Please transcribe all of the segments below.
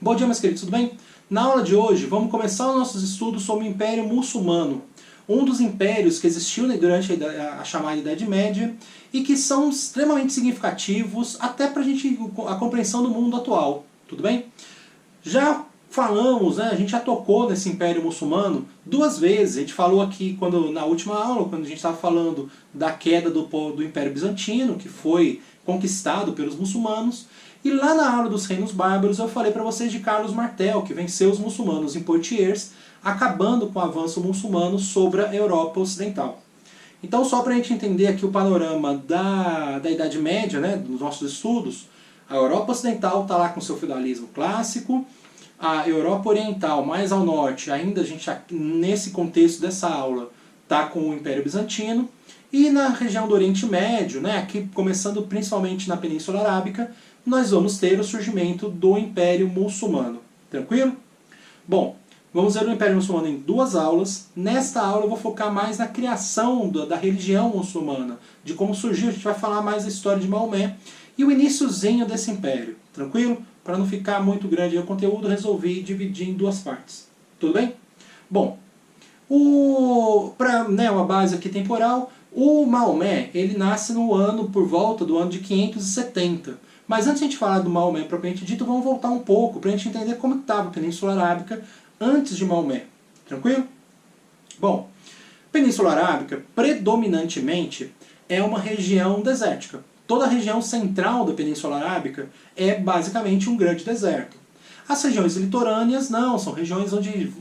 Bom dia, meus queridos, tudo bem? Na aula de hoje, vamos começar os nossos estudos sobre o Império Muçulmano, um dos impérios que existiu durante a chamada Idade Média e que são extremamente significativos até para a compreensão do mundo atual, tudo bem? Já falamos, a gente já tocou nesse Império Muçulmano duas vezes. A gente falou aqui na última aula, quando a gente estava falando da queda do Império Bizantino, que foi conquistado pelos muçulmanos. E lá na aula dos Reinos Bárbaros eu falei para vocês de Carlos Martel, que venceu os muçulmanos em Poitiers, acabando com o avanço muçulmano sobre a Europa Ocidental. Então, só para a gente entender aqui o panorama da Idade Média, dos nossos estudos, a Europa Ocidental está lá com seu feudalismo clássico, a Europa Oriental, mais ao norte, ainda a gente, nesse contexto dessa aula, está com o Império Bizantino, e na região do Oriente Médio, aqui começando principalmente na Península Arábica, nós vamos ter o surgimento do Império Muçulmano. Tranquilo? Bom, vamos ver o Império Muçulmano em duas aulas. Nesta aula eu vou focar mais na criação da religião muçulmana, de como surgiu. A gente vai falar mais da história de Maomé e o iniciozinho desse império. Tranquilo? Para não ficar muito grande o conteúdo, resolvi dividir em duas partes. Tudo bem? Bom, para uma base aqui temporal, o Maomé ele nasce por volta do ano de 570. Mas antes de a gente falar do Maomé propriamente dito, vamos voltar um pouco para a gente entender como estava a Península Arábica antes de Maomé. Tranquilo? Bom, Península Arábica predominantemente é uma região desértica. Toda a região central da Península Arábica é basicamente um grande deserto. As regiões litorâneas não, são regiões onde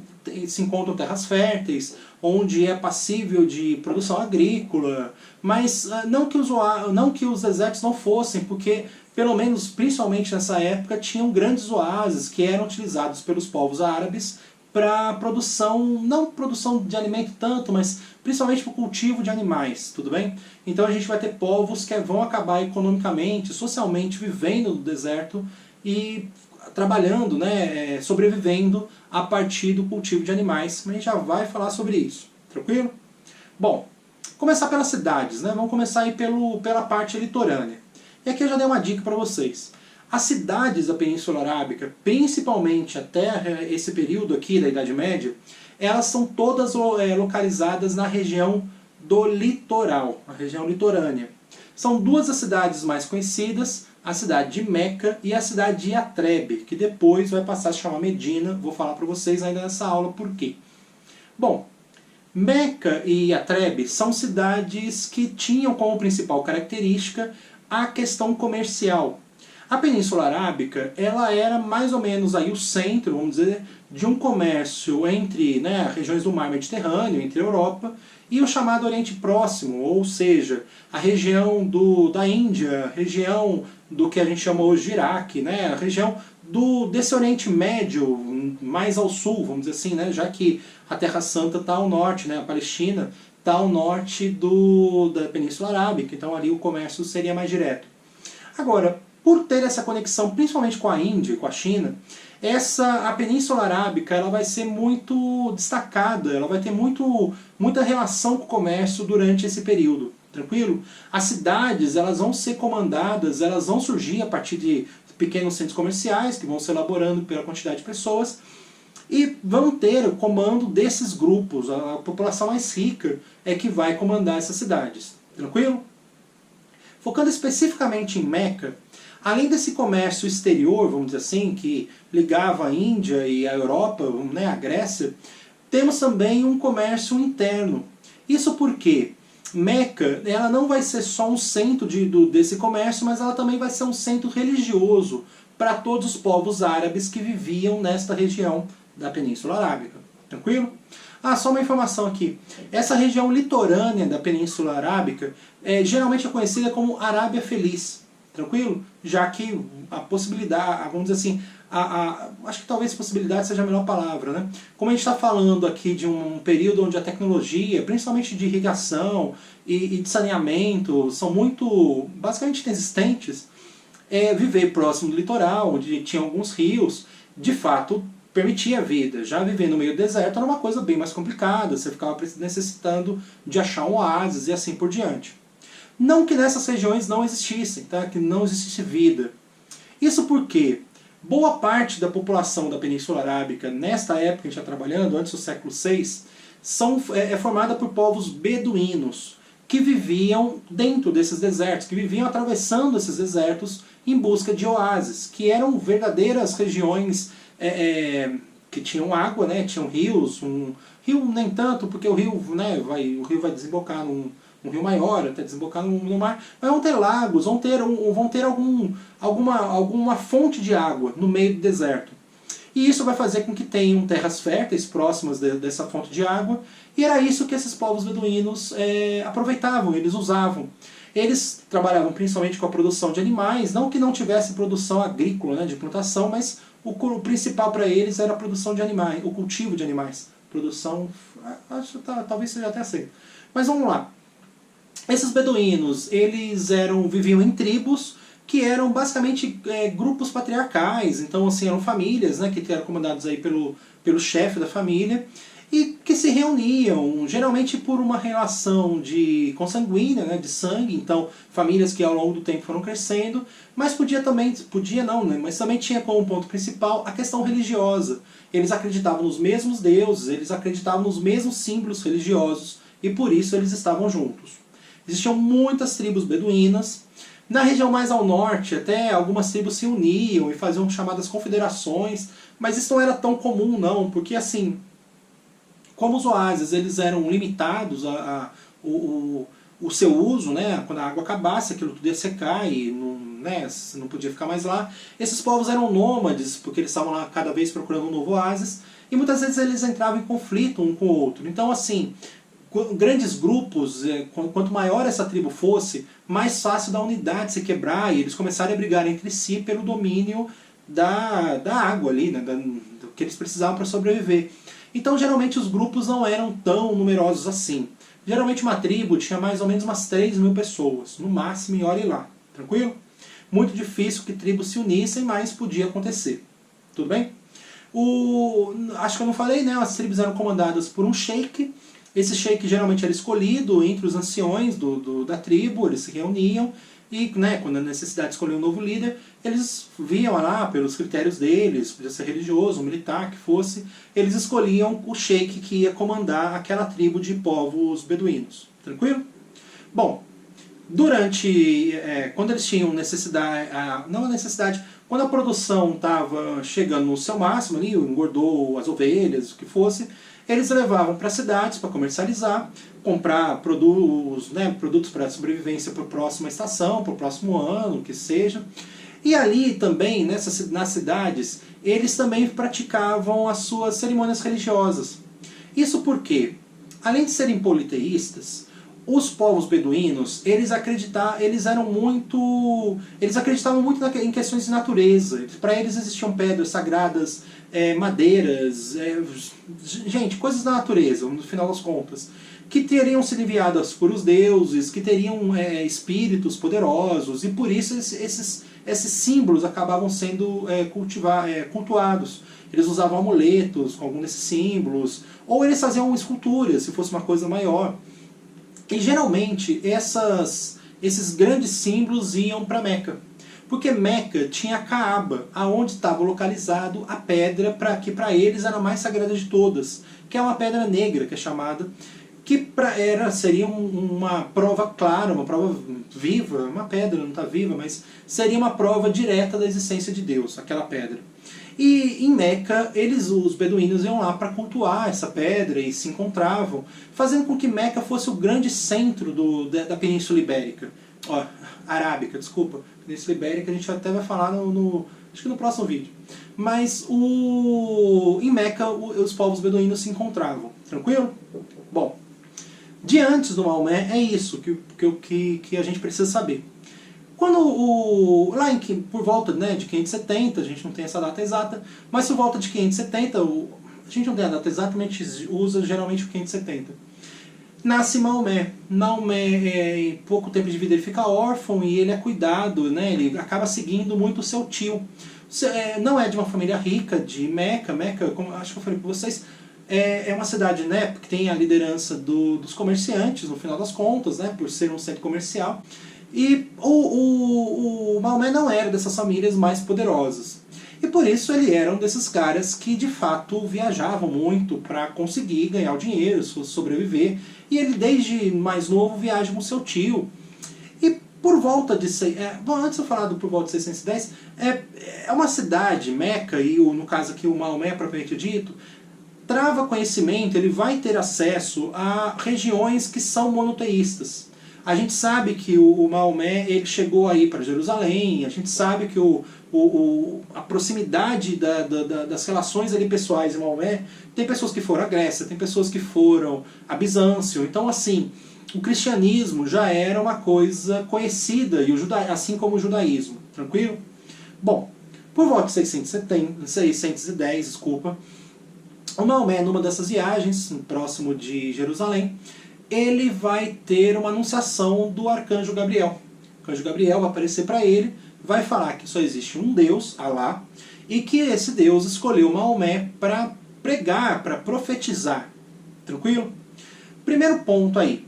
se encontram terras férteis, onde é passível de produção agrícola, mas não que os desertos não fossem, porque pelo menos, principalmente nessa época, tinham grandes oásis que eram utilizados pelos povos árabes para produção, não produção de alimento tanto, mas principalmente para o cultivo de animais, tudo bem? Então a gente vai ter povos que vão acabar economicamente, socialmente vivendo no deserto e trabalhando, sobrevivendo a partir do cultivo de animais, mas a gente já vai falar sobre isso, tranquilo? Bom, começar pelas cidades, vamos começar aí pela parte litorânea. E aqui eu já dei uma dica para vocês. As cidades da Península Arábica, principalmente até esse período aqui da Idade Média, elas são todas localizadas na região do litoral, a região litorânea. São duas as cidades mais conhecidas, a cidade de Meca e a cidade de Yatreb, que depois vai passar a se chamar Medina. Vou falar para vocês ainda nessa aula por quê. Bom, Meca e Yatreb são cidades que tinham como principal característica a questão comercial. A Península Arábica ela era mais ou menos aí o centro, vamos dizer, de um comércio entre regiões do mar Mediterrâneo, entre a Europa e o chamado Oriente Próximo, ou seja, a região da Índia, região do que a gente chama hoje de Iraque, a região desse Oriente Médio, mais ao sul, vamos dizer assim, já que a Terra Santa está ao norte, a Palestina está ao norte da Península Arábica, então ali o comércio seria mais direto. Agora, por ter essa conexão principalmente com a Índia e com a China, a Península Arábica ela vai ser muito destacada, ela vai ter muita relação com o comércio durante esse período, tranquilo? As cidades elas vão ser comandadas, elas vão surgir a partir de pequenos centros comerciais que vão se elaborando pela quantidade de pessoas e vão ter o comando desses grupos, a população mais rica é que vai comandar essas cidades, tranquilo? Focando especificamente em Meca, além desse comércio exterior, vamos dizer assim, que ligava a Índia e a Europa, a Grécia, temos também um comércio interno. Isso porque Meca ela não vai ser só um centro desse comércio, mas ela também vai ser um centro religioso para todos os povos árabes que viviam nesta região da Península Arábica. Tranquilo? Só uma informação aqui. Essa região litorânea da Península Arábica geralmente é conhecida como Arábia Feliz. Tranquilo? Já que a possibilidade, vamos dizer assim, acho que talvez possibilidade seja a melhor palavra, Como a gente está falando aqui de um período onde a tecnologia, principalmente de irrigação e de saneamento, são basicamente inexistentes, viver próximo do litoral, onde tinha alguns rios, de fato permitia a vida. Já viver no meio do deserto era uma coisa bem mais complicada, você ficava necessitando de achar um oásis e assim por diante. Não que nessas regiões não existissem, que não existisse vida. Isso porque boa parte da população da Península Arábica, nesta época que a gente está trabalhando, antes do século VI, é formada por povos beduínos, que viviam dentro desses desertos, que viviam atravessando esses desertos em busca de oásis, que eram verdadeiras regiões que tinham água, né, tinham rios, um rio nem tanto, porque o rio, né, o rio vai desembocar num rio maior, até desembocar no mar, mas vão ter lagos, vão ter alguma fonte de água no meio do deserto. E isso vai fazer com que tenham terras férteis próximas dessa fonte de água, e era isso que esses povos beduínos aproveitavam, eles usavam. Eles trabalhavam principalmente com a produção de animais, não que não tivesse produção agrícola, né, de plantação, mas o principal para eles era a produção de animais, o cultivo de animais. Produção, acho que talvez seja até aceito. Mas vamos lá. Esses beduínos, eles viviam em tribos, que eram basicamente grupos patriarcais, então assim, eram famílias, né, que eram comandadas aí pelo chefe da família, e que se reuniam, geralmente por uma relação consanguínea, né, de sangue, então famílias que ao longo do tempo foram crescendo, mas mas também tinha como ponto principal a questão religiosa. Eles acreditavam nos mesmos deuses, eles acreditavam nos mesmos símbolos religiosos, e por isso eles estavam juntos. Existiam muitas tribos beduínas. Na região mais ao norte, até algumas tribos se uniam e faziam chamadas confederações, mas isso não era tão comum não, porque assim, como os oásis eles eram limitados o seu uso, né, quando a água acabasse, aquilo tudo ia secar e não podia ficar mais lá. Esses povos eram nômades, porque eles estavam lá cada vez procurando um novo oásis, e muitas vezes eles entravam em conflito um com o outro. Então assim, grandes grupos, quanto maior essa tribo fosse, mais fácil da unidade se quebrar e eles começarem a brigar entre si pelo domínio da água ali, né, do que eles precisavam para sobreviver. Então geralmente os grupos não eram tão numerosos assim. Geralmente uma tribo tinha mais ou menos umas 3.000 pessoas, no máximo, e olhe lá. Tranquilo? Muito difícil que tribos se unissem, mas podia acontecer. Tudo bem? Acho que eu não falei, né? As tribos eram comandadas por um sheik. Esse sheik geralmente era escolhido entre os anciões da tribo, eles se reuniam e, né, quando a necessidade de escolher um novo líder, eles viam lá pelos critérios deles, podia ser religioso, militar, que fosse, eles escolhiam o sheik que ia comandar aquela tribo de povos beduínos. Tranquilo? Bom, quando eles tinham quando a produção estava chegando no seu máximo, ali, engordou as ovelhas, o que fosse, eles levavam para cidades para comercializar, comprar produtos para sobrevivência para a próxima estação, para o próximo ano, o que seja. E ali também, nas cidades, eles também praticavam as suas cerimônias religiosas. Isso porque, além de serem politeístas, os povos beduínos, eles acreditavam muito em questões de natureza. Para eles existiam pedras sagradas, madeiras, gente, coisas da natureza, no final das contas, que teriam sido enviadas por os deuses, que teriam espíritos poderosos, e por isso esses símbolos acabavam sendo cultuados. Eles usavam amuletos com algum desses símbolos, ou eles faziam esculturas, se fosse uma coisa maior. E geralmente esses grandes símbolos iam para Meca. Porque Meca tinha a Kaaba, aonde estava localizado a pedra que para eles era a mais sagrada de todas, que é uma pedra negra, que é chamada, que seria uma prova clara, uma prova viva, uma pedra não está viva, mas seria uma prova direta da existência de Deus, aquela pedra. E em Meca, os beduínos iam lá para cultuar essa pedra e se encontravam, fazendo com que Meca fosse o grande centro da Península Ibérica. Arábica, desculpa. Península Ibérica a gente até vai falar acho que no próximo vídeo. Mas em Meca os povos beduínos se encontravam. Tranquilo? Bom, de antes do Maomé é isso que a gente precisa saber. Por volta, né, de 570, a gente não tem essa data exata, mas por volta de 570, a gente não tem a data exata, mas a gente usa geralmente o 570. Nasce Maomé. Maomé, em pouco tempo de vida, ele fica órfão e ele é cuidado, né, ele acaba seguindo muito o seu tio. Não é de uma família rica, de Meca. Meca, como acho que eu falei para vocês, é uma cidade, né, que tem a liderança dos comerciantes, no final das contas, né, por ser um centro comercial. E o Maomé não era dessas famílias mais poderosas. E por isso ele era um desses caras que de fato viajavam muito para conseguir ganhar o dinheiro, sobreviver. E ele desde mais novo viaja com seu tio. E por volta de... bom, antes de eu falar do por volta de 610, é uma cidade, Meca, e no caso aqui o Maomé propriamente dito, trava conhecimento, ele vai ter acesso a regiões que são monoteístas. A gente sabe que o Maomé ele chegou aí para Jerusalém, a gente sabe que a proximidade das relações ali pessoais em Maomé, tem pessoas que foram à Grécia, tem pessoas que foram a Bizâncio, então assim, o cristianismo já era uma coisa conhecida, e assim como o judaísmo, tranquilo? Bom, por volta de 610, desculpa, o Maomé, numa dessas viagens, próximo de Jerusalém, ele vai ter uma anunciação do arcanjo Gabriel. O arcanjo Gabriel vai aparecer para ele, vai falar que só existe um Deus, Alá, e que esse Deus escolheu Maomé para pregar, para profetizar. Tranquilo? Primeiro ponto aí.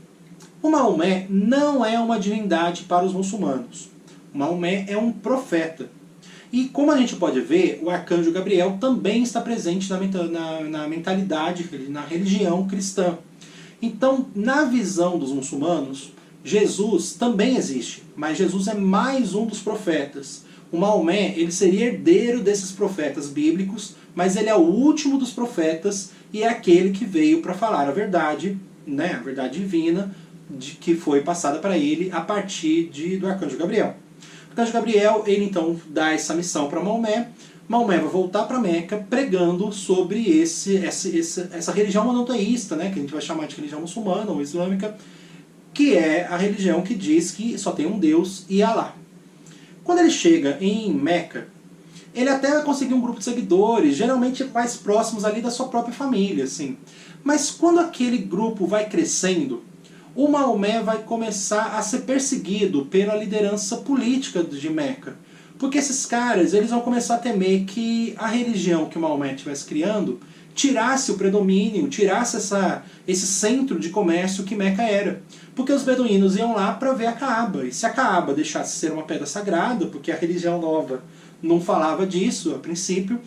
O Maomé não é uma divindade para os muçulmanos. O Maomé é um profeta. E como a gente pode ver, o arcanjo Gabriel também está presente na mentalidade, na religião cristã. Então, na visão dos muçulmanos, Jesus também existe, mas Jesus é mais um dos profetas. O Maomé, ele seria herdeiro desses profetas bíblicos, mas ele é o último dos profetas e é aquele que veio para falar a verdade, né, a verdade divina, que foi passada para ele a partir do arcanjo Gabriel. O arcanjo Gabriel, ele então dá essa missão para Maomé. Maomé vai voltar para Meca pregando sobre essa religião monoteísta, né, que a gente vai chamar de religião muçulmana ou islâmica, que é a religião que diz que só tem um Deus e Alá. Quando ele chega em Meca, ele até vai conseguir um grupo de seguidores, geralmente mais próximos ali da sua própria família, assim. Mas quando aquele grupo vai crescendo, o Maomé vai começar a ser perseguido pela liderança política de Meca. Porque esses caras, eles vão começar a temer que a religião que o Maomé estivesse criando tirasse o predomínio, tirasse esse centro de comércio que Meca era. Porque os beduínos iam lá para ver a Caaba. E se a Caaba deixasse de ser uma pedra sagrada, porque a religião nova não falava disso a princípio,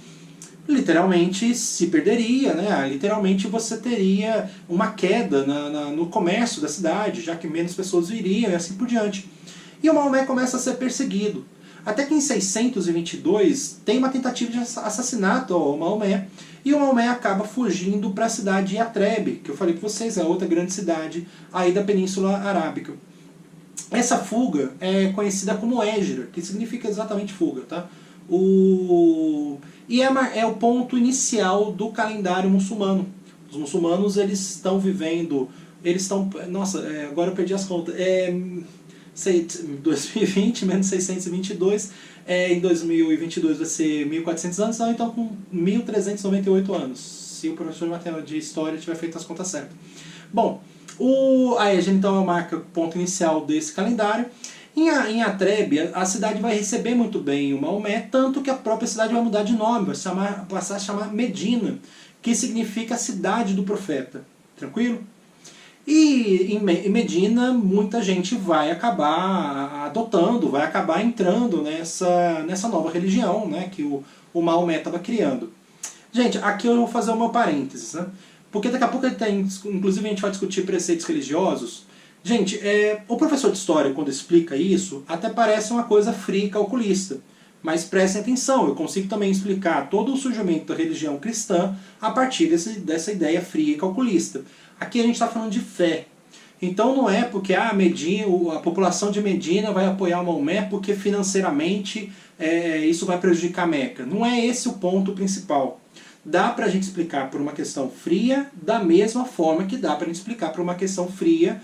literalmente se perderia, né? Literalmente você teria uma queda no comércio da cidade, já que menos pessoas viriam e assim por diante. E o Maomé começa a ser perseguido. Até que em 622 tem uma tentativa de assassinato ao Maomé, e o Maomé acaba fugindo para a cidade de Yatreb, que eu falei para vocês, é outra grande cidade aí da Península Arábica. Essa fuga é conhecida como Hégira, que significa exatamente fuga, tá? E é o ponto inicial do calendário muçulmano. Os muçulmanos, eles estão vivendo... Nossa, agora eu perdi as contas. 2020 menos 622, em 2022 vai ser 1400 anos, então com 1398 anos, se o professor de matemática de história tiver feito as contas certas. Bom, a Hégira então marca o ponto inicial desse calendário. Em Atrebe, a cidade vai receber muito bem o Maomé, tanto que a própria cidade vai mudar de nome, vai passar a chamar Medina, que significa a cidade do profeta. Tranquilo? E em Medina, muita gente vai acabar adotando, vai acabar entrando nessa nova religião, né, que o Maomé estava criando. Gente, aqui eu vou fazer o meu parênteses, né, porque daqui a pouco inclusive a gente vai discutir preceitos religiosos. Gente, o professor de história, quando explica isso, até parece uma coisa fria e calculista. Mas prestem atenção, eu consigo também explicar todo o surgimento da religião cristã a partir dessa ideia fria e calculista. Aqui a gente está falando de fé. Então não é porque a população de Medina vai apoiar o Maomé porque financeiramente isso vai prejudicar a Meca. Não é esse o ponto principal. Dá para a gente explicar por uma questão fria, da mesma forma que dá para a gente explicar por uma questão fria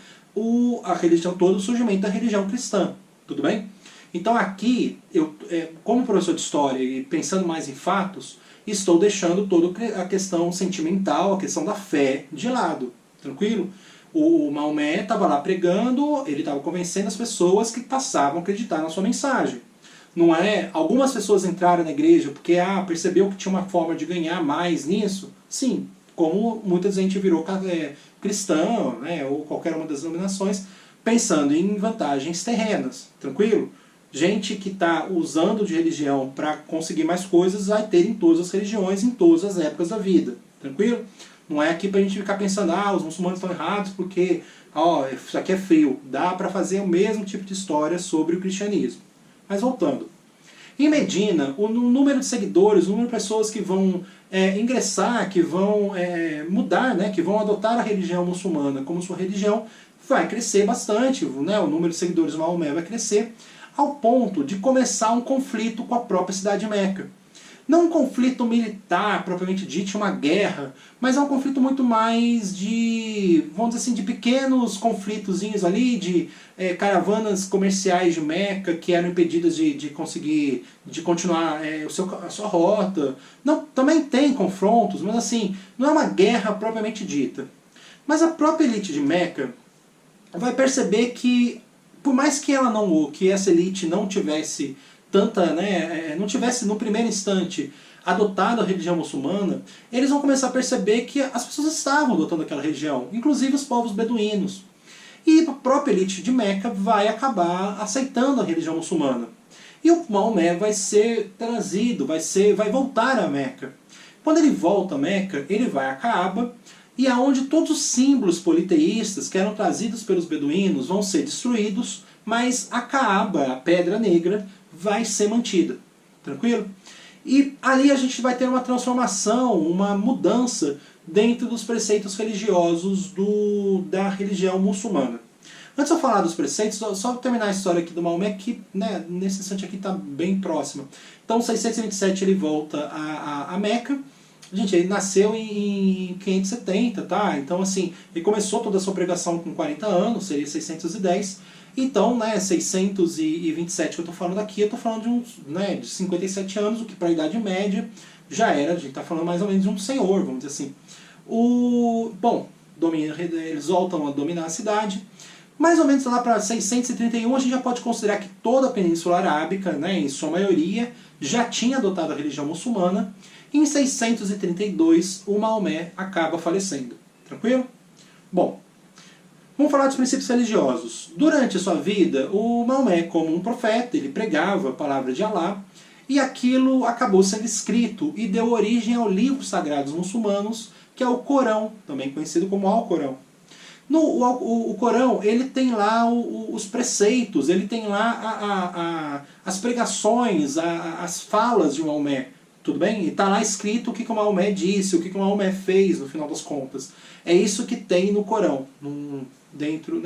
todo o surgimento da religião cristã. Tudo bem? Então aqui, como professor de história e pensando mais em fatos, estou deixando toda a questão sentimental, a questão da fé de lado. Tranquilo? O Maomé estava lá pregando, ele estava convencendo as pessoas que passavam a acreditar na sua mensagem. Não é? Algumas pessoas entraram na igreja porque percebeu que tinha uma forma de ganhar mais nisso? Sim, como muita gente virou cristão, né, ou qualquer uma das denominações, pensando em vantagens terrenas. Tranquilo? Gente que está usando de religião para conseguir mais coisas vai ter em todas as religiões, em todas as épocas da vida. Tranquilo? Não é aqui para a gente ficar pensando, os muçulmanos estão errados porque isso aqui é frio. Dá para fazer o mesmo tipo de história sobre o cristianismo. Mas voltando. Em Medina, o número de seguidores, o número de pessoas que vão ingressar, que vão mudar, né, que vão adotar a religião muçulmana como sua religião, vai crescer bastante. Né, o número de seguidores de Maomé vai crescer, ao ponto de começar um conflito com a própria cidade de Meca. Não um conflito militar, propriamente dito, uma guerra, mas é um conflito muito mais de, vamos dizer assim, de pequenos conflitozinhos ali, de caravanas comerciais de Meca que eram impedidas de conseguir, de continuar a sua rota. Não, também tem confrontos, mas assim, não é uma guerra propriamente dita. Mas a própria elite de Meca vai perceber que, por mais que essa elite não tivesse não tivesse no primeiro instante adotado a religião muçulmana, eles vão começar a perceber que as pessoas estavam adotando aquela religião, inclusive os povos beduínos. E a própria elite de Meca vai acabar aceitando a religião muçulmana. E o Maomé vai ser trazido, vai voltar a Meca. Quando ele volta a Meca, ele vai a Caaba, e aonde todos os símbolos politeístas que eram trazidos pelos beduínos vão ser destruídos, mas a Caaba, a Pedra Negra, vai ser mantida. Tranquilo? E ali a gente vai ter uma transformação, uma mudança dentro dos preceitos religiosos da religião muçulmana. Antes de eu falar dos preceitos, só terminar a história aqui do Maomé, que nesse instante aqui está bem próxima. Então, em 627 ele volta a Meca. Gente, ele nasceu em 570, tá? Então, assim, ele começou toda a sua pregação com 40 anos, seria 610. Então, 627 que eu estou falando aqui, eu estou falando de 57 anos, o que para a Idade Média já era, a gente está falando mais ou menos de um senhor, vamos dizer assim. Eles voltam a dominar a cidade. Mais ou menos lá para 631 a gente já pode considerar que toda a Península Arábica, em sua maioria, já tinha adotado a religião muçulmana. Em 632 o Maomé acaba falecendo. Tranquilo? Bom, vamos falar dos princípios religiosos. Durante a sua vida, o Maomé, como um profeta, ele pregava a palavra de Alá, e aquilo acabou sendo escrito e deu origem ao livro sagrado dos muçulmanos, que é o Corão, também conhecido como Alcorão. O Corão, ele tem lá os preceitos, ele tem lá as pregações, as falas de Maomé. Tudo bem? E está lá escrito o que o Maomé disse, o que o Maomé fez, no final das contas. É isso que tem no Corão, dentro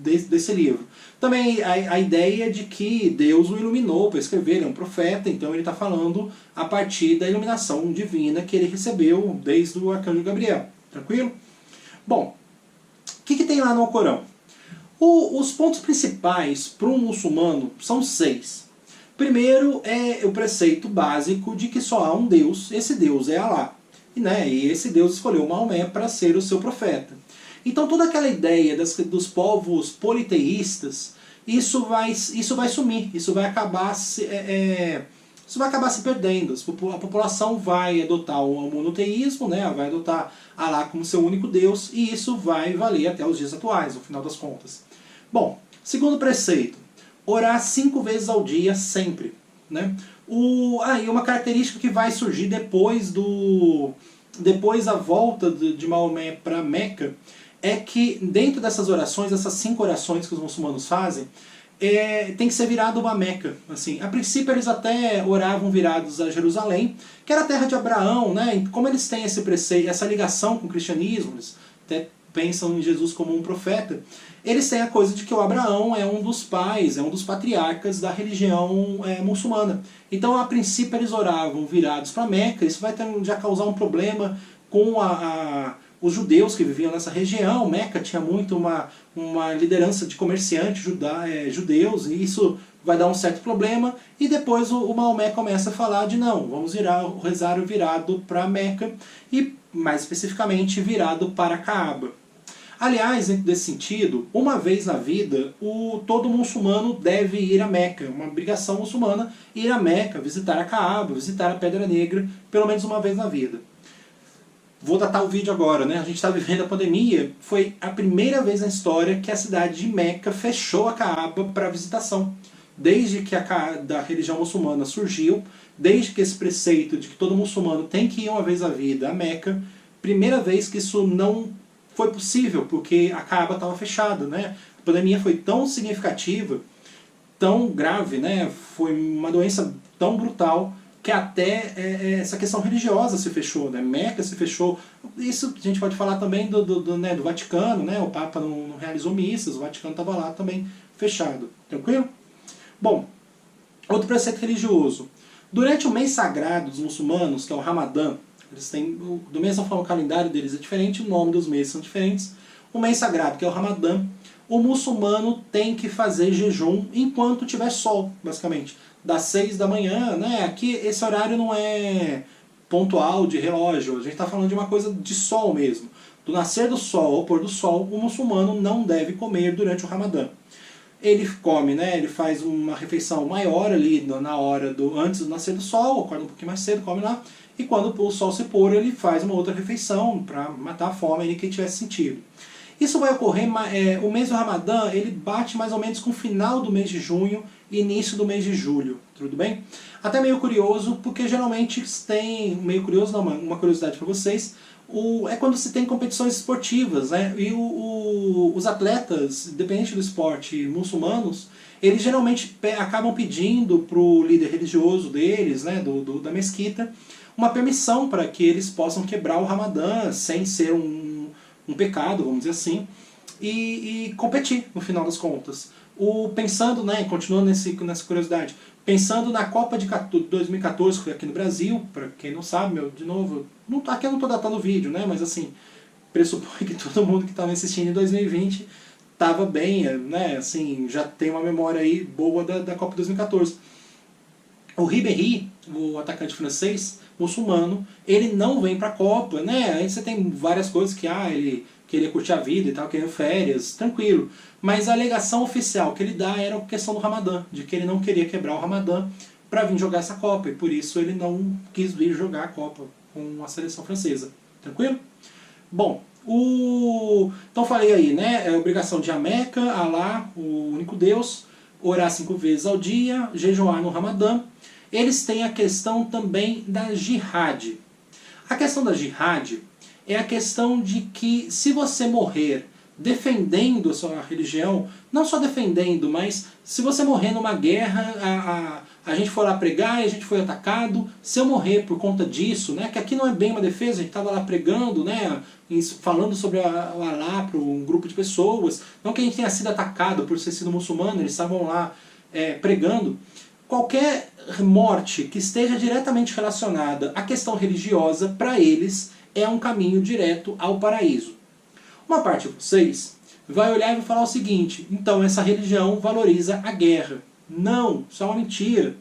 desse livro. Também a ideia de que Deus o iluminou para escrever, ele é um profeta, então ele está falando a partir da iluminação divina que ele recebeu desde o arcanjo Gabriel. Tranquilo? Bom, o que tem lá no Corão? Os pontos principais para um muçulmano são 6. Primeiro é o preceito básico de que só há um Deus, esse Deus é Alá. E esse Deus escolheu Maomé para ser o seu profeta. Então toda aquela ideia dos povos politeístas, isso vai sumir, isso vai acabar se perdendo. A população vai adotar o monoteísmo, vai adotar Alá como seu único Deus, e isso vai valer até os dias atuais, no final das contas. Bom, segundo preceito, orar 5 vezes ao dia, sempre. E uma característica que vai surgir depois da volta de Maomé para Meca, é que dentro dessas orações, essas 5 orações que os muçulmanos fazem, tem que ser virado a Meca. Assim, a princípio eles até oravam virados a Jerusalém, que era a terra de Abraão, E como eles têm esse preceito, essa ligação com o cristianismo, eles até pensam em Jesus como um profeta, eles têm a coisa de que o Abraão é um dos pais, é um dos patriarcas da religião muçulmana. Então, a princípio, eles oravam virados para Meca. Isso vai já causar um problema com os judeus que viviam nessa região. Meca tinha muito uma liderança de comerciantes judeus, e isso vai dar um certo problema. E depois o Maomé começa a falar de não, vamos rezar virado para Meca, e mais especificamente virado para Caaba. Aliás, dentro desse sentido, uma vez na vida, todo muçulmano deve ir a Meca. Uma obrigação muçulmana ir a Meca, visitar a Caaba, visitar a Pedra Negra, pelo menos uma vez na vida. Vou datar o vídeo agora, A gente está vivendo a pandemia. Foi a primeira vez na história que a cidade de Meca fechou a Caaba para visitação. desde que da religião muçulmana surgiu, desde que esse preceito de que todo muçulmano tem que ir uma vez à vida a Meca, primeira vez que isso não foi possível, porque a Kaaba estava fechada, né? A pandemia foi tão significativa, tão grave, né? Foi uma doença tão brutal que até essa questão religiosa se fechou, né? Meca se fechou. Isso a gente pode falar também do Vaticano, né? O Papa não realizou missas, o Vaticano estava lá também fechado. Tranquilo? Bom, outro preceito religioso. Durante o mês sagrado dos muçulmanos, que é o Ramadã, eles têm, do mesma forma o calendário deles é diferente, o nome dos meses são diferentes. O mês sagrado, que é o Ramadã, o muçulmano tem que fazer jejum enquanto tiver sol, basicamente. Das 6 da manhã, né? Aqui esse horário não é pontual de relógio, a gente está falando de uma coisa de sol mesmo. Do nascer do sol ao pôr do sol, o muçulmano não deve comer durante o Ramadã. Ele come, né? Ele faz uma refeição maior ali na hora antes do nascer do sol, acorda um pouquinho mais cedo, come lá, e quando o sol se pôr, ele faz uma outra refeição para matar a fome ali que tivesse sentido. Isso vai ocorrer, o mês do Ramadã, ele bate mais ou menos com o final do mês de junho e início do mês de julho, tudo bem? Até meio curioso, porque geralmente tem, meio curioso não, uma curiosidade para vocês, é quando se tem competições esportivas, né? E os atletas, independente do esporte, muçulmanos, eles geralmente acabam pedindo para o líder religioso deles, né, da mesquita, uma permissão para que eles possam quebrar o Ramadã sem ser um pecado, vamos dizer assim, e competir no final das contas. Pensando, né, continuando nessa curiosidade, pensando na Copa de 2014, que foi aqui no Brasil, para quem não sabe, de novo, aqui eu não estou datando o vídeo, né, mas assim, pressupõe que todo mundo que estava assistindo em 2020 estava bem, né, assim, já tem uma memória aí boa da Copa 2014. O Ribéry, o atacante francês, muçulmano, ele não vem para a Copa, né? Aí você tem várias coisas que ele queria curtir a vida e tal, queria férias, tranquilo. Mas a alegação oficial que ele dá era a questão do Ramadã, de que ele não queria quebrar o Ramadã para vir jogar essa Copa, e por isso ele não quis vir jogar a Copa com a seleção francesa. Tranquilo? Bom, então falei aí, né? É a obrigação de ir a Meca, Alá, o único Deus, orar 5 vezes ao dia, jejuar no Ramadã. Eles têm a questão também da jihad. A questão da jihad é a questão de que se você morrer defendendo a sua religião, não só defendendo, mas se você morrer numa guerra, a gente for lá pregar e a gente foi atacado, se eu morrer por conta disso, né, que aqui não é bem uma defesa, a gente estava lá pregando, né, falando sobre o Alá para um grupo de pessoas, não que a gente tenha sido atacado por ter sido muçulmano, eles estavam lá pregando. Qualquer morte que esteja diretamente relacionada à questão religiosa, para eles, é um caminho direto ao paraíso. Uma parte de vocês vai olhar e vai falar o seguinte: então essa religião valoriza a guerra. Não, isso é uma mentira.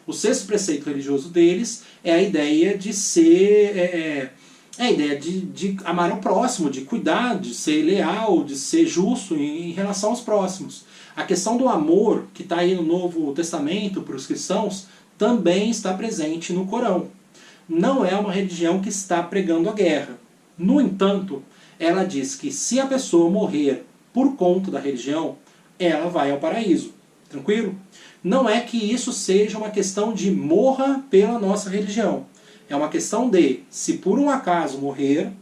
O 6º preceito religioso deles é a ideia de ser... a ideia de amar o próximo, de cuidar, de ser leal, de ser justo em relação aos próximos. A questão do amor, que está aí no Novo Testamento para os cristãos, também está presente no Corão. Não é uma religião que está pregando a guerra. No entanto, ela diz que se a pessoa morrer por conta da religião, ela vai ao paraíso. Tranquilo? Não é que isso seja uma questão de morra pela nossa religião. É uma questão de, se por um acaso morrer,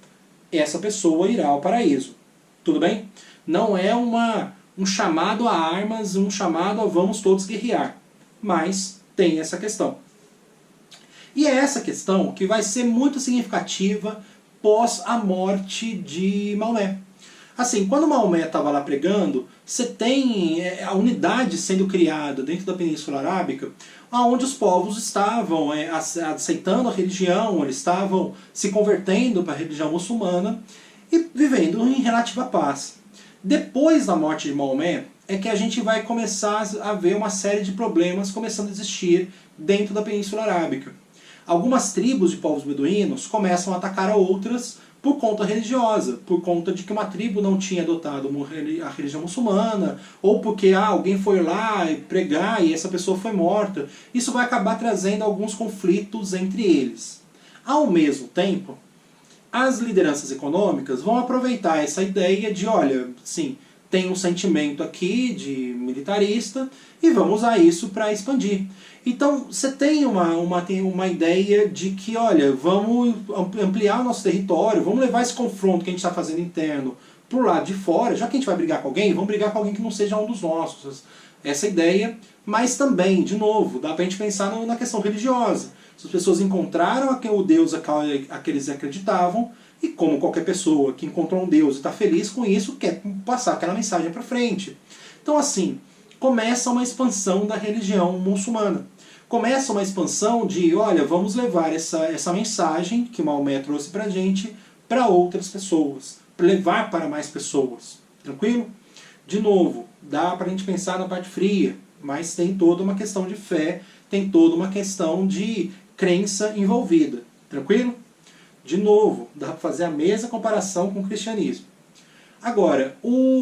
essa pessoa irá ao paraíso. Tudo bem? Não é um chamado a armas, um chamado a vamos todos guerrear. Mas tem essa questão. E é essa questão que vai ser muito significativa pós a morte de Maomé. Assim, quando Maomé estava lá pregando, você tem a unidade sendo criada dentro da Península Arábica, onde os povos estavam aceitando a religião, eles estavam se convertendo para a religião muçulmana e vivendo em relativa paz. Depois da morte de Maomé, é que a gente vai começar a ver uma série de problemas começando a existir dentro da Península Arábica. Algumas tribos de povos beduínos começam a atacar a outras por conta religiosa, por conta de que uma tribo não tinha adotado a religião muçulmana, ou porque alguém foi lá pregar e essa pessoa foi morta. Isso vai acabar trazendo alguns conflitos entre eles. Ao mesmo tempo, as lideranças econômicas vão aproveitar essa ideia de, olha, sim, tem um sentimento aqui de militarista e vamos usar isso para expandir. Então você tem uma ideia de que, olha, vamos ampliar o nosso território, vamos levar esse confronto que a gente está fazendo interno para o lado de fora, já que a gente vai brigar com alguém, vamos brigar com alguém que não seja um dos nossos. Essa ideia, mas também, de novo, dá para a gente pensar na questão religiosa. As pessoas encontraram o Deus a que eles acreditavam, e como qualquer pessoa que encontrou um Deus e está feliz com isso, quer passar aquela mensagem para frente. Então assim, começa uma expansão da religião muçulmana. Começa uma expansão de, olha, vamos levar essa mensagem que Maomé trouxe para a gente para outras pessoas, para levar para mais pessoas. Tranquilo? De novo, dá para a gente pensar na parte fria, mas tem toda uma questão de fé, tem toda uma questão de crença envolvida. Tranquilo? De novo, dá para fazer a mesma comparação com o cristianismo. Agora,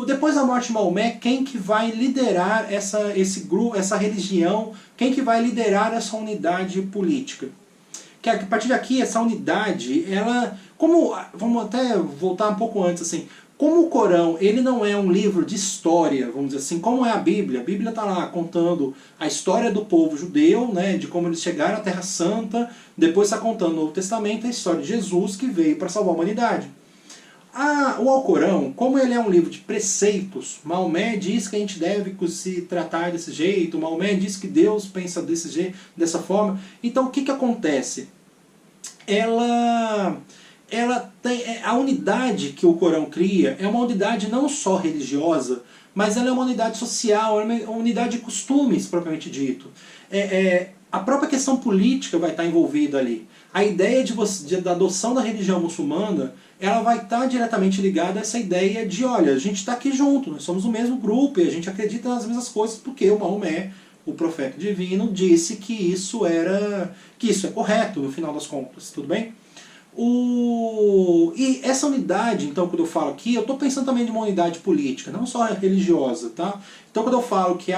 depois da morte de Maomé, quem que vai liderar esse grupo, essa religião? Quem que vai liderar essa unidade política? Que a partir daqui, essa unidade, ela... vamos até voltar um pouco antes, assim. Como o Corão, ele não é um livro de história, vamos dizer assim, como é a Bíblia está lá contando a história do povo judeu, né, de como eles chegaram à Terra Santa, depois está contando no Novo Testamento a história de Jesus que veio para salvar a humanidade. O Alcorão, como ele é um livro de preceitos, Maomé diz que a gente deve se tratar desse jeito, Maomé diz que Deus pensa desse jeito, dessa forma. Então o que acontece? A unidade que o Corão cria é uma unidade não só religiosa, mas ela é uma unidade social, é uma unidade de costumes, propriamente dito. A própria questão política vai estar envolvida ali. A ideia da adoção da religião muçulmana, ela vai estar diretamente ligada a essa ideia de, olha, a gente está aqui junto, nós somos o mesmo grupo e a gente acredita nas mesmas coisas porque o Maomé, o profeta divino, disse que isso é correto no final das contas, tudo bem? E essa unidade, então, quando eu falo aqui, eu estou pensando também de uma unidade política, não só religiosa, tá? Então, quando eu falo que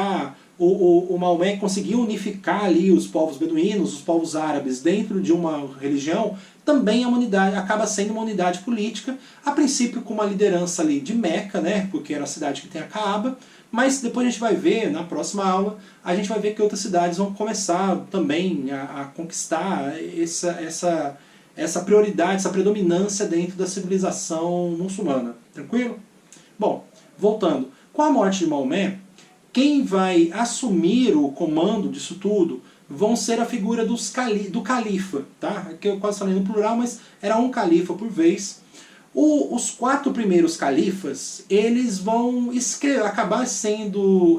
o Maomé conseguiu unificar ali os povos beduínos, os povos árabes dentro de uma religião, também é uma unidade, acaba sendo uma unidade política, a princípio com uma liderança ali de Meca, né? Porque era a cidade que tem a Kaaba, mas depois a gente vai ver, na próxima aula, a gente vai ver que outras cidades vão começar também a conquistar essa prioridade, essa predominância dentro da civilização muçulmana. Tranquilo? Bom, voltando. Com a morte de Maomé, quem vai assumir o comando disso tudo vão ser a figura do califa. Tá? Aqui eu quase falei no plural, mas era um califa por vez. Os 4 primeiros califas, eles vão acabar sendo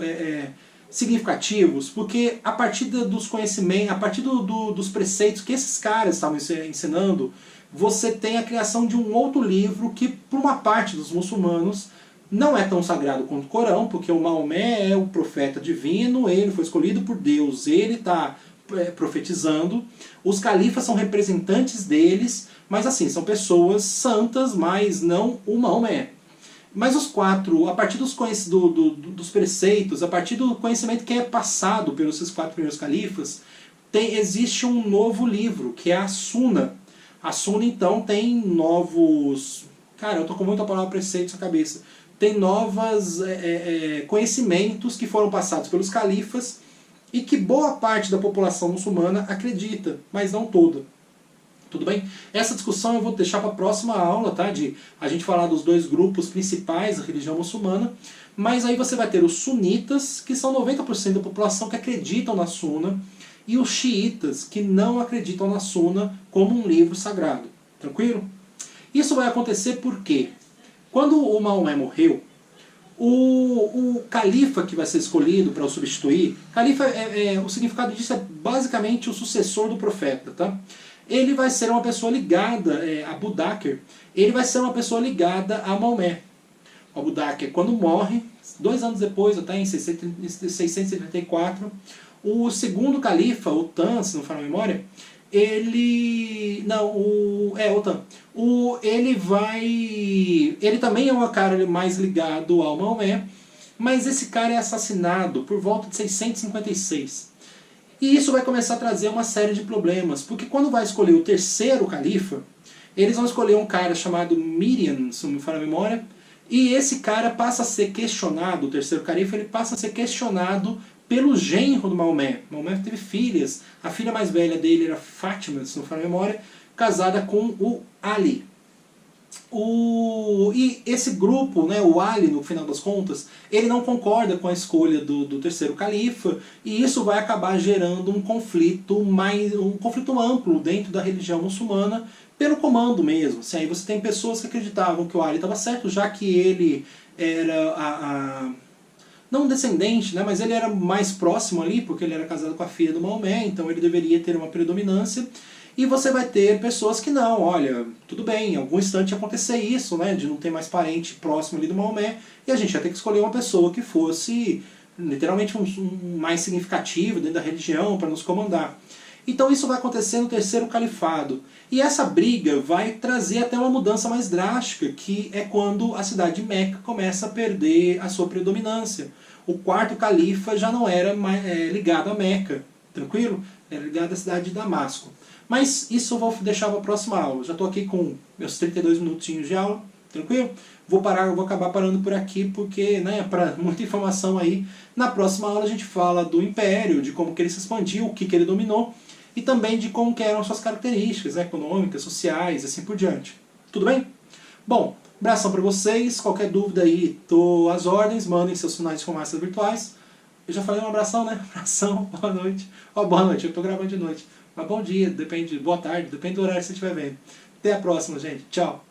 significativos, porque a partir dos conhecimentos, a partir dos preceitos que esses caras estavam ensinando, você tem a criação de um outro livro que, por uma parte dos muçulmanos, não é tão sagrado quanto o Corão, porque o Maomé é o profeta divino, ele foi escolhido por Deus, ele está profetizando, os califas são representantes deles, mas assim, são pessoas santas, mas não o Maomé. Mas os 4, a partir dos preceitos, a partir do conhecimento que é passado pelos esses 4 primeiros califas, existe um novo livro, que é a Sunna. A Sunna, então, tem novos... Cara, eu estou com muita palavra preceitos na cabeça. Tem novos conhecimentos que foram passados pelos califas e que boa parte da população muçulmana acredita, mas não toda. Tudo bem? Essa discussão eu vou deixar para a próxima aula, tá? De a gente falar dos 2 grupos principais da religião muçulmana. Mas aí você vai ter os sunitas, que são 90% da população que acreditam na Sunna, e os xiitas, que não acreditam na Sunna como um livro sagrado. Tranquilo? Isso vai acontecer porque, quando o Maomé morreu, o califa que vai ser escolhido para o substituir, califa o significado disso é basicamente o sucessor do profeta, tá? Ele vai ser uma pessoa ligada, Abu Bakr, ele vai ser uma pessoa ligada a Maomé. O Abu Bakr, quando morre, 2 anos depois, até em 634, o segundo califa, o Tan, se não for a memória, ele também é um cara mais ligado ao Maomé, mas esse cara é assassinado por volta de 656. E isso vai começar a trazer uma série de problemas, porque quando vai escolher o terceiro califa, eles vão escolher um cara chamado Miriam, se não me falha a memória, E esse cara passa a ser questionado, o terceiro califa, ele passa a ser questionado pelo genro do Maomé. Maomé teve filhas, a filha mais velha dele era Fátima, se não for a memória, casada com o Ali. E esse grupo, né, o Ali, no final das contas, ele não concorda com a escolha do terceiro califa, e isso vai acabar gerando um conflito amplo dentro da religião muçulmana, pelo comando mesmo. Assim, aí você tem pessoas que acreditavam que o Ali estava certo, já que ele era não descendente, né, mas ele era mais próximo ali, porque ele era casado com a filha do Maomé, então ele deveria ter uma predominância. E você vai ter pessoas que não, olha, tudo bem, em algum instante ia acontecer isso, né, de não ter mais parente próximo ali do Maomé, e a gente ia ter que escolher uma pessoa que fosse literalmente um mais significativo dentro da religião para nos comandar. Então isso vai acontecer no terceiro califado. E essa briga vai trazer até uma mudança mais drástica, que é quando a cidade de Meca começa a perder a sua predominância. O quarto califa já não era ligado a Meca, tranquilo? Era ligado à cidade de Damasco. Mas isso eu vou deixar para a próxima aula. Já estou aqui com meus 32 minutinhos de aula, tranquilo? Vou acabar parando por aqui porque, né, para muita informação aí. Na próxima aula a gente fala do Império, de como que ele se expandiu, o que ele dominou, e também de como que eram suas características, né, econômicas, sociais, assim por diante. Tudo bem? Bom, abração para vocês. Qualquer dúvida aí, tô às ordens. Mandem seus sinais de fumaça virtuais. Eu já falei um abração, né? Abração, boa noite. Ó, boa noite, eu tô gravando de noite. Mas bom dia, depende, boa tarde, depende do horário que você estiver vendo. Até a próxima, gente. Tchau.